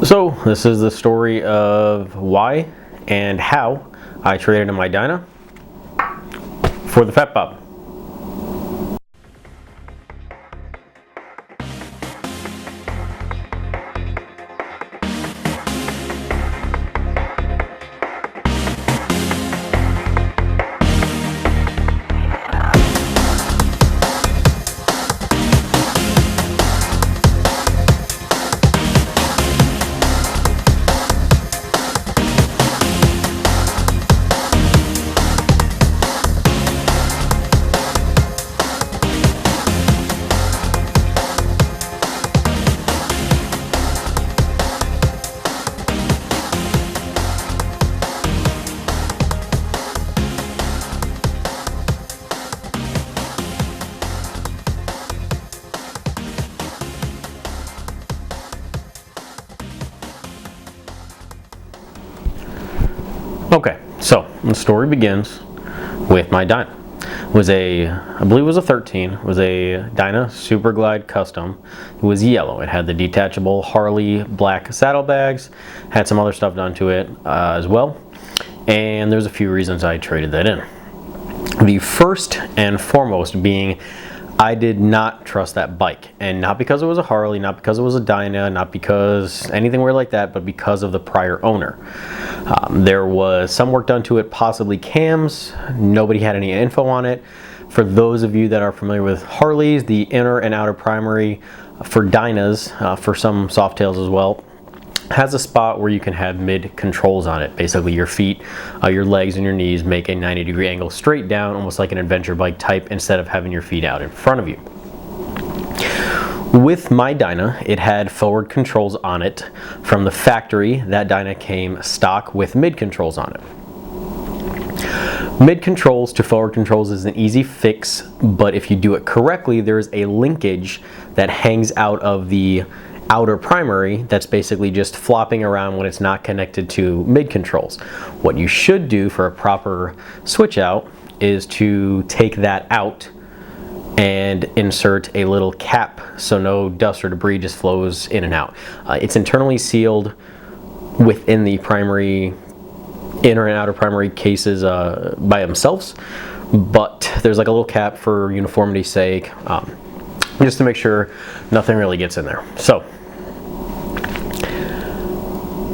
So this is the story of why and how I traded in my Dyna for the Fat Bob. Okay, so the story begins with my Dyna. It was I believe it was a 13. It was a Dyna Super Glide Custom. It was yellow. It had the detachable Harley black saddlebags, had some other stuff done to it as well. And there's a few reasons I traded that in. The first and foremost being I did not trust that bike, and not because it was a Harley, not because it was a Dyna, not because anything weird like that, but because of the prior owner. There was some work done to it, possibly cams. Nobody had any info on it. For those of you that are familiar with Harleys, the inner and outer primary for Dynas, for some Softails as well, has a spot where you can have mid controls on it. Basically your feet, your legs and your knees make a 90-degree angle straight down, almost like an adventure bike type, instead of having your feet out in front of you. With my Dyna, it had forward controls on it. From the factory, that Dyna came stock with mid controls on it. Mid controls to forward controls is an easy fix, but if you do it correctly, there's a linkage that hangs out of the outer primary that's basically just flopping around when it's not connected to mid controls. What you should do for a proper switch out is to take that out and insert a little cap so no dust or debris just flows in and out. It's internally sealed within the primary, inner and outer primary cases by themselves, but there's like a little cap for uniformity's sake, just to make sure nothing really gets in there. So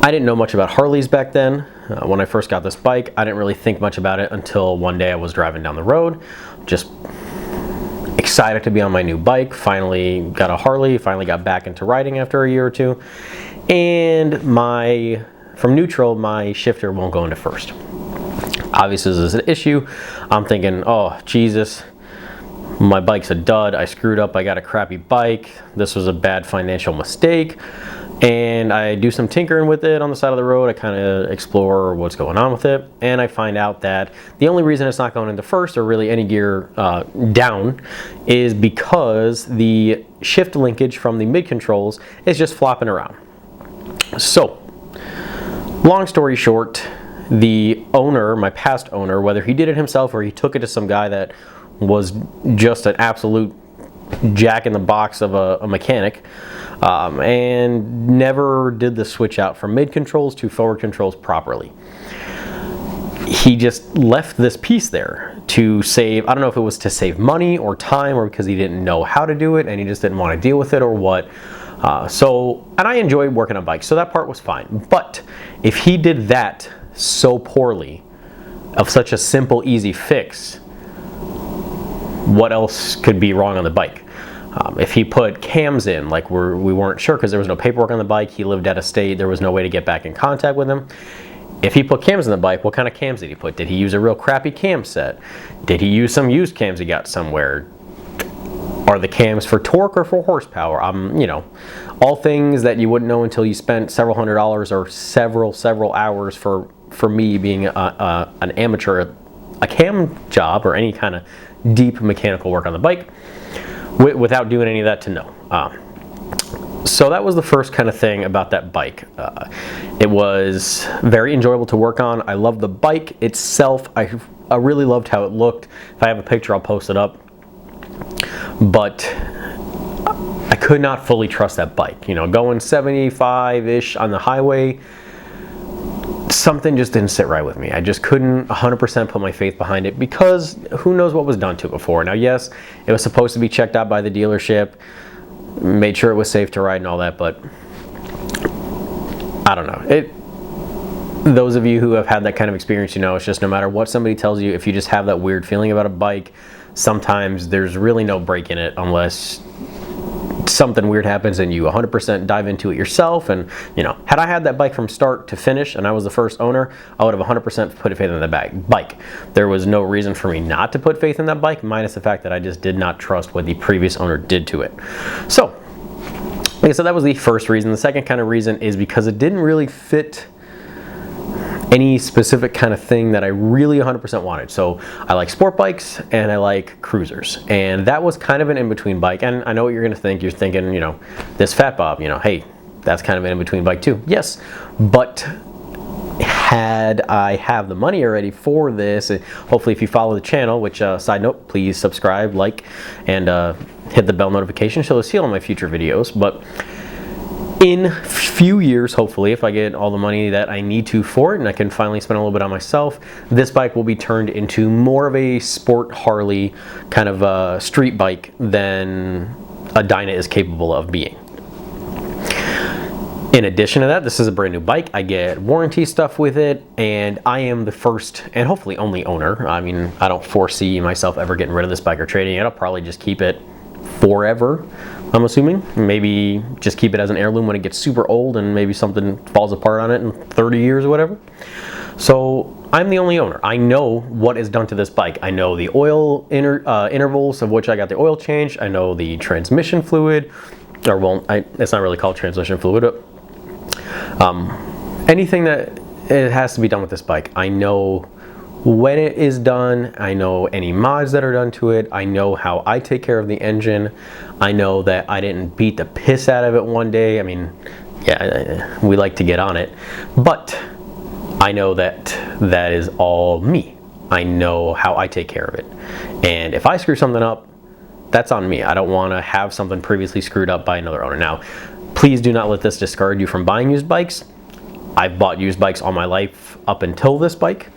I didn't know much about Harleys back then. When I first got this bike, I didn't really think much about it until one day I was driving down the road, just excited to be on my new bike. Finally got a Harley, finally got back into riding after a year or two, and from neutral, my shifter won't go into first. Obviously, this is an issue. I'm thinking, oh Jesus, my bike's a dud. I screwed up. I got a crappy bike. This was a bad financial mistake. And I do some tinkering with it on the side of the road. I kind of explore what's going on with it, and I find out that the only reason it's not going into first, or really any gear down, is because the shift linkage from the mid controls is just flopping around. So, long story short, the owner, my past owner, whether he did it himself or he took it to some guy that was just an absolute jack in the box of a mechanic, and never did the switch out from mid controls to forward controls properly. He just left this piece there to save, I don't know if it was to save money or time, or because he didn't know how to do it and he just didn't want to deal with it, or what. And I enjoy working on bikes, so that part was fine. But if he did that so poorly, of such a simple, easy fix, what else could be wrong on the bike? If he put cams in, like we weren't sure because there was no paperwork on the bike, he lived out of state, there was no way to get back in contact with him. If he put cams in the bike, what kind of cams did he put? Did he use a real crappy cam set? Did he use some used cams he got somewhere? Are the cams for torque or for horsepower? You know, all things that you wouldn't know until you spent several $100s or several hours for me being an amateur, a cam job or any kind of deep mechanical work on the bike, without doing any of that to know. So that was the first kind of thing about that bike. It was very enjoyable to work on. I loved the bike itself. I really loved how it looked. If I have a picture, I'll post it up. But I could not fully trust that bike. You know, going 75-ish on the highway, something just didn't sit right with me. I just couldn't 100% put my faith behind it because who knows what was done to it before. Now, yes, it was supposed to be checked out by the dealership, made sure it was safe to ride and all that, but I don't know. Those of you who have had that kind of experience, you know, it's just no matter what somebody tells you, if you just have that weird feeling about a bike, sometimes there's really no break in it unless something weird happens and you 100% dive into it yourself. And you know, had I had that bike from start to finish and I was the first owner, I would have 100% put faith in that bike. There was no reason for me not to put faith in that bike, minus the fact that I just did not trust what the previous owner did to it. So like I said, that was the first reason. The second kind of reason is because it didn't really fit any specific kind of thing that I really 100% wanted. So I like sport bikes and I like cruisers, and that was kind of an in-between bike. And I know what you're gonna think. You're thinking, you know, this Fat Bob, you know, hey, that's kind of an in-between bike too. Yes, but had I have the money already for this, and hopefully if you follow the channel, which side note, please subscribe, like, and hit the bell notification so you'll see all my future videos. But in a few years, hopefully, if I get all the money that I need to for it and I can finally spend a little bit on myself, this bike will be turned into more of a sport Harley kind of a street bike than a Dyna is capable of being. In addition to that, this is a brand new bike. I get warranty stuff with it, and I am the first and hopefully only owner. I mean, I don't foresee myself ever getting rid of this bike or trading it. I'll probably just keep it forever, I'm assuming. Maybe just keep it as an heirloom when it gets super old and maybe something falls apart on it in 30 years or whatever. So I'm the only owner. I know what is done to this bike. I know the oil intervals of which I got the oil changed. I know the transmission fluid, or well, it's not really called transmission fluid. Anything that it has to be done with this bike, I know when it is done. I know any mods that are done to it. I know how I take care of the engine. I know that I didn't beat the piss out of it one day. I mean, yeah, we like to get on it, but I know that that is all me. I know how I take care of it. And if I screw something up, that's on me. I don't want to have something previously screwed up by another owner. Now, please do not let this discourage you from buying used bikes. I've bought used bikes all my life up until this bike,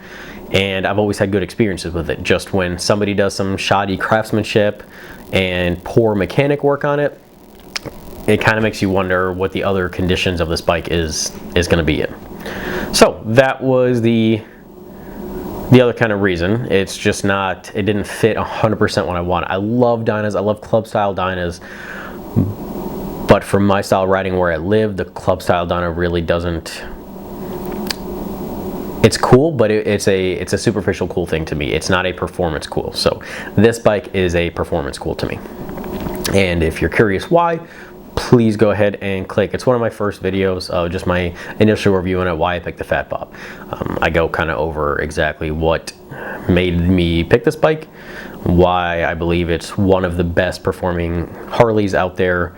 and I've always had good experiences with it. Just when somebody does some shoddy craftsmanship and poor mechanic work on it, it kind of makes you wonder what the other conditions of this bike is going to be in. So that was the other kind of reason. It's just not, it didn't fit 100% what I wanted. I love Dynas, I love club style Dynas, but for my style riding where I live, the club style Dyna really doesn't. It's cool, but it's a superficial cool thing to me. It's not a performance cool. So this bike is a performance cool to me. And if you're curious why, please go ahead and click. It's one of my first videos, just my initial review on it, why I picked the Fat Bob. I go kind of over exactly what made me pick this bike, why I believe it's one of the best performing Harleys out there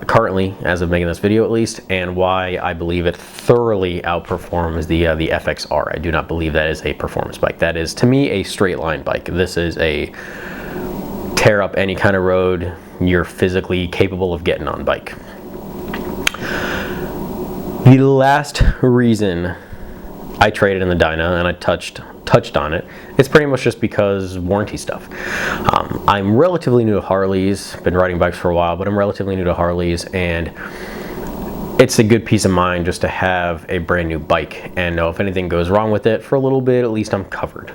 currently, as of making this video at least, and why I believe it thoroughly outperforms the FXR. I do not believe that is a performance bike. That is, to me, a straight line bike. This is a tear up any kind of road you're physically capable of getting on bike. The last reason I traded in the Dyna, and I touched on it, it's pretty much just because warranty stuff. I'm relatively new to Harleys, been riding bikes for a while, but I'm relatively new to Harleys, and it's a good peace of mind just to have a brand new bike and know if anything goes wrong with it for a little bit, at least I'm covered.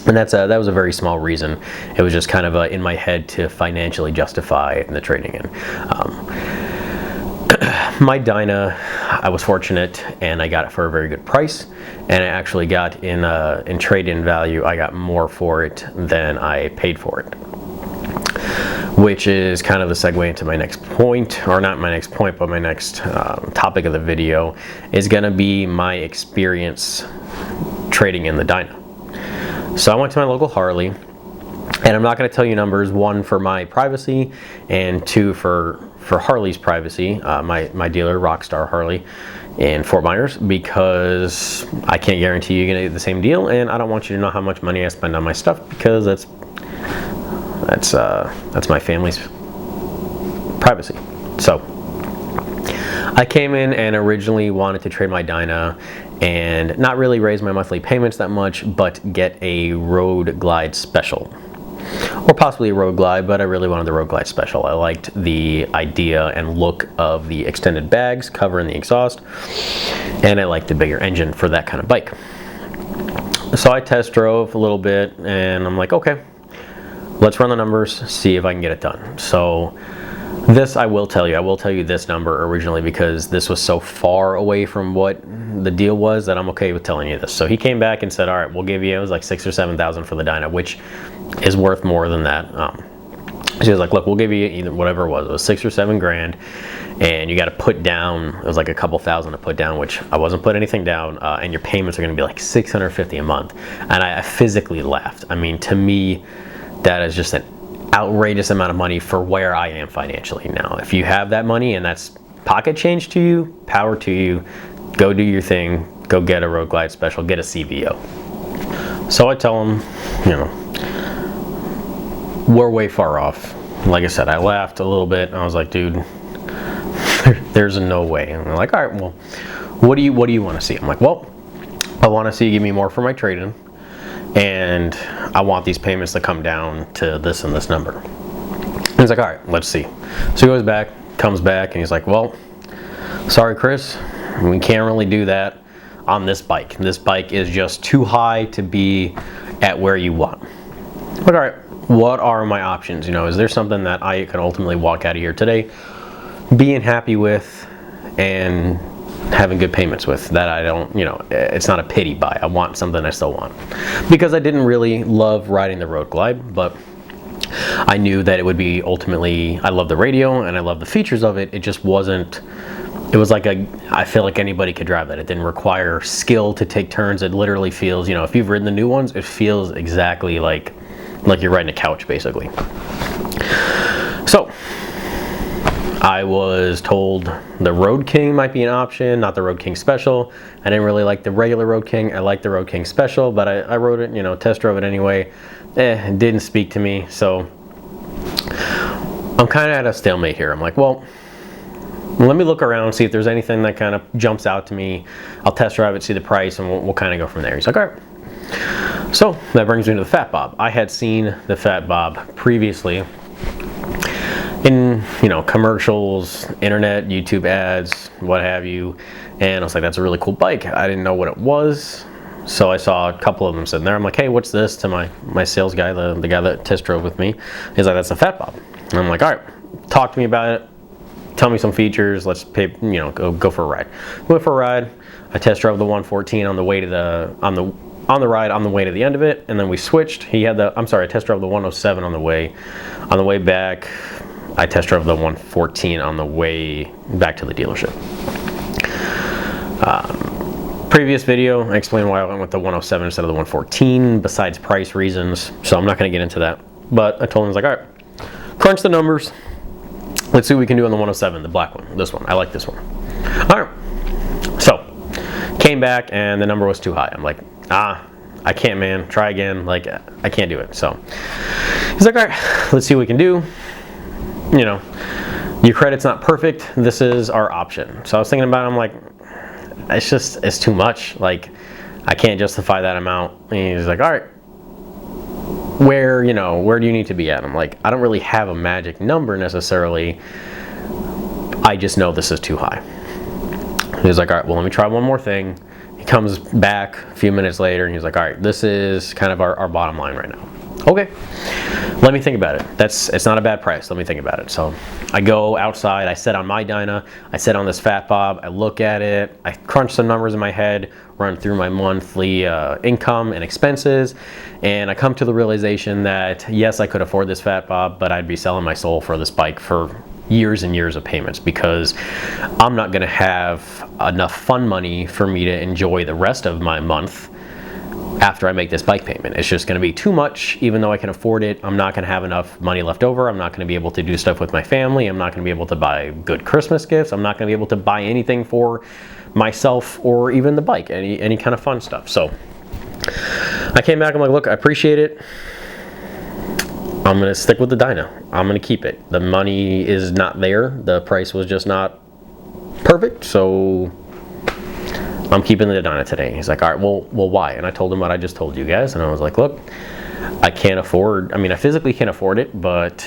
And that was a very small reason. It was just kind of in my head to financially justify the trading in. My Dyna, I was fortunate and I got it for a very good price, and I actually got in trade-in value, I got more for it than I paid for it, which is kind of the segue into my next point, or not my next point, but my next topic of the video is going to be my experience trading in the Dyna. So I went to my local Harley, and I'm not going to tell you numbers, one for my privacy and two for Harley's privacy, my dealer, Rockstar Harley in Fort Myers, because I can't guarantee you're going to get the same deal, and I don't want you to know how much money I spend on my stuff, because that's my family's privacy. So I came in and originally wanted to trade my Dyna and not really raise my monthly payments that much, but get a Road Glide Special. Or possibly a Road Glide, but I really wanted the Road Glide Special. I liked the idea and look of the extended bags covering the exhaust, and I liked the bigger engine for that kind of bike. So I test drove a little bit, and I'm like, okay, let's run the numbers, see if I can get it done. So this I will tell you this number originally because this was so far away from what the deal was that I'm okay with telling you this. So he came back and said, all right, we'll give you, it was like 6,000 or 7,000 for the Dyna, which is worth more than that. So he was like, look, we'll give you either whatever it was 6 or 7 grand, and you got to put down, it was like a couple thousand to put down, which I wasn't putting anything down, and your payments are going to be like $650 a month. And I physically laughed. I mean, to me, that is just an outrageous amount of money for where I am financially now. If you have that money and that's pocket change to you, power to you, go do your thing, go get a Road Glide Special, get a CVO. So I tell him, you know, we're way far off. Like I said, I laughed a little bit and I was like, dude, there's no way. And they're like, all right, well, what do you want to see? I'm like, well, I want to see you give me more for my trade-in, and I want these payments to come down to this and this number. And he's like, all right, let's see. So he goes back, comes back, and he's like, well, sorry, Chris, we can't really do that on this bike. This bike is just too high to be at where you want. Like, all right, what are my options? You know, is there something that I can ultimately walk out of here today being happy with and having good payments with, that I don't, you know, it's not a pity buy. I want something I still want. Because I didn't really love riding the Road Glide, but I knew that it would be ultimately, I love the radio and I love the features of it. It just wasn't, it was like I feel like anybody could drive that. It didn't require skill to take turns. It literally feels, you know, if you've ridden the new ones, it feels exactly like you're riding a couch, basically. So I was told the Road King might be an option, not the Road King Special. I didn't really like the regular Road King. I liked the Road King Special, but I rode it, you know, test drove it anyway. It didn't speak to me, so I'm kind of at a stalemate here. I'm like, well, let me look around, see if there's anything that kind of jumps out to me. I'll test drive it, see the price, and we'll kind of go from there. He's like, all right. So that brings me to the Fat Bob. I had seen the Fat Bob previously in, you know, commercials, internet, YouTube ads, what have you, and I was like, that's a really cool bike. I didn't know what it was, so I saw a couple of them sitting there. I'm like, hey, what's this? To my sales guy, the guy that test drove with me. He's like, that's a Fat Bob. And I'm like, all right, talk to me about it, tell me some features, let's pay, you know, go for a ride. Went for a ride. I test drove the 114 on the way to the on the ride on the way to the end of it, and then we switched. He had the, I'm sorry, I test drove the 107 on the way back. I test drove the 114 on the way back to the dealership. Previous video, I explained why I went with the 107 instead of the 114, besides price reasons, so I'm not going to get into that. But I told him, I was like, all right, crunch the numbers. Let's see what we can do on the 107, the black one, this one. I like this one. All right, so came back and the number was too high. I'm like, I can't, man, try again. Like, I can't do it. So he's like, all right, let's see what we can do. You know, your credit's not perfect. This is our option. So I was thinking about it. I'm like, it's too much. Like, I can't justify that amount. And he's like, all right, where do you need to be at? I'm like, I don't really have a magic number necessarily. I just know this is too high. He's like, all right, well, let me try one more thing. He comes back a few minutes later and he's like, all right, this is kind of our bottom line right now. Okay, let me think about it. It's not a bad price. Let me think about it. So I go outside, I sit on my Dyna, I sit on this Fat Bob, I look at it, I crunch some numbers in my head, run through my monthly income and expenses, and I come to the realization that yes, I could afford this Fat Bob, but I'd be selling my soul for this bike for years and years of payments, because I'm not gonna have enough fun money for me to enjoy the rest of my month after I make this bike payment. It's just gonna be too much. Even though I can afford it, I'm not gonna have enough money left over. I'm not gonna be able to do stuff with my family. I'm not gonna be able to buy good Christmas gifts. I'm not gonna be able to buy anything for myself or even the bike, any kind of fun stuff. So I came back, I'm like, look, I appreciate it. I'm gonna stick with the Dyna. I'm gonna keep it. The money is not there. The price was just not perfect, so I'm keeping the Dyna today. He's like, all right, well, why? And I told him what I just told you guys, and I was like, look, I can't afford, I mean, I physically can't afford it, but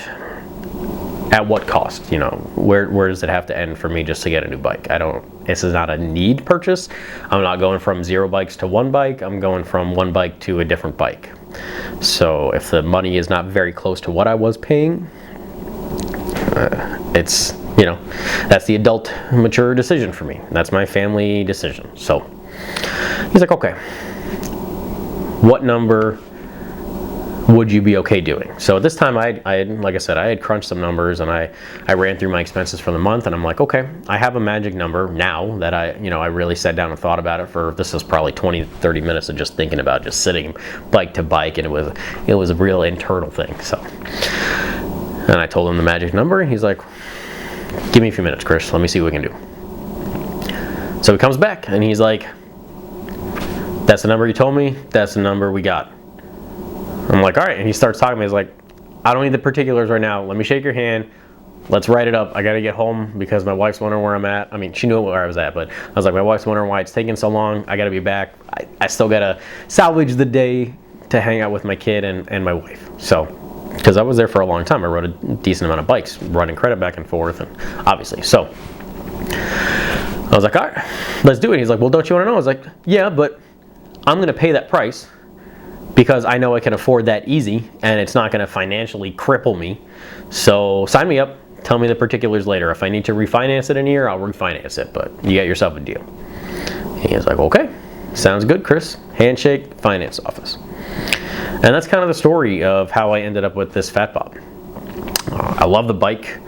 at what cost? You know, where does it have to end for me just to get a new bike? This is not a need purchase. I'm not going from 0 bikes to 1 bike. I'm going from 1 bike to a different bike. So if the money is not very close to what I was paying, it's, you know, that's the adult, mature decision for me. That's my family decision. So he's like, okay, what number would you be okay doing? So at this time, I had, like I said, I had crunched some numbers, and I ran through my expenses for the month, and I'm like, okay, I have a magic number now that I really sat down and thought about it for, this is probably 20-30 minutes of just thinking about just sitting bike to bike, and it was a real internal thing. So, and I told him the magic number, and he's like, give me a few minutes, Chris, let me see what we can do. So he comes back, and he's like, that's the number you told me, that's the number we got. I'm like, all right, and he starts talking to me. He's like, I don't need the particulars right now. Let me shake your hand. Let's write it up. I got to get home because my wife's wondering where I'm at. I mean, she knew where I was at, but I was like, my wife's wondering why it's taking so long. I got to be back. I still got to salvage the day to hang out with my kid and my wife. So, because I was there for a long time. I rode a decent amount of bikes, running credit back and forth, and obviously. So, I was like, all right, let's do it. He's like, well, don't you want to know? I was like, yeah, but I'm going to pay that price because I know I can afford that easy, and it's not going to financially cripple me. So sign me up, tell me the particulars later. If I need to refinance it in a year, I'll refinance it, but you get yourself a deal. And he was like, okay, sounds good, Chris. Handshake, finance office. And that's kind of the story of how I ended up with this Fat Bob. I love the bike.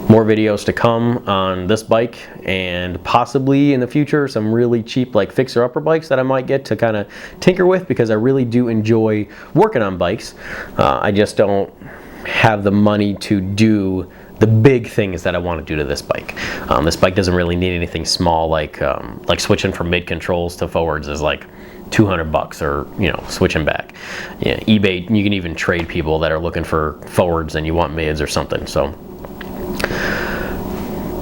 More videos to come on this bike, and possibly in the future some really cheap like fixer-upper bikes that I might get to kind of tinker with, because I really do enjoy working on bikes. I just don't have the money to do the big things that I want to do to this bike. This bike doesn't really need anything small, like switching from mid controls to forwards is like $200, or switching back. Yeah, eBay, you can even trade people that are looking for forwards and you want mids or something. So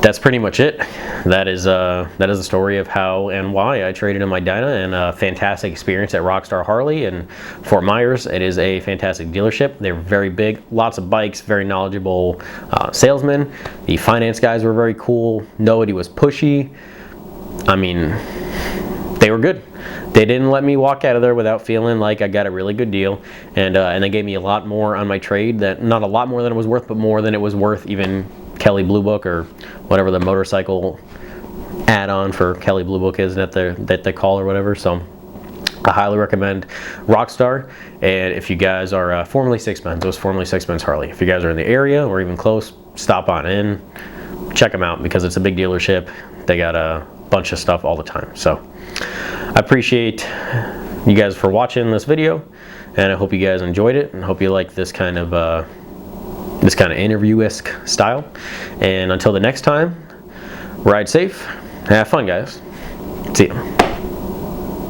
that's pretty much it. That is the story of how and why I traded in my Dyna, and a fantastic experience at Rockstar Harley in Fort Myers. It is a fantastic dealership. They're very big, lots of bikes, very knowledgeable salesmen. The finance guys were very cool. Nobody was pushy. I mean, they were good. They didn't let me walk out of there without feeling like I got a really good deal, and they gave me a lot more on my trade, that not a lot more than it was worth, but more than it was worth even Kelly Blue Book, or whatever the motorcycle add-on for Kelly Blue Book is that they call or whatever. So I highly recommend Rockstar. And if you guys are formerly Sixpence, it was formerly Sixpence Harley. If you guys are in the area or even close, stop on in, check them out, because it's a big dealership. They got a bunch of stuff all the time. So I appreciate you guys for watching this video, and I hope you guys enjoyed it, and hope you like this kind of interview-esque style. And until the next time, ride safe, have fun, guys. See ya.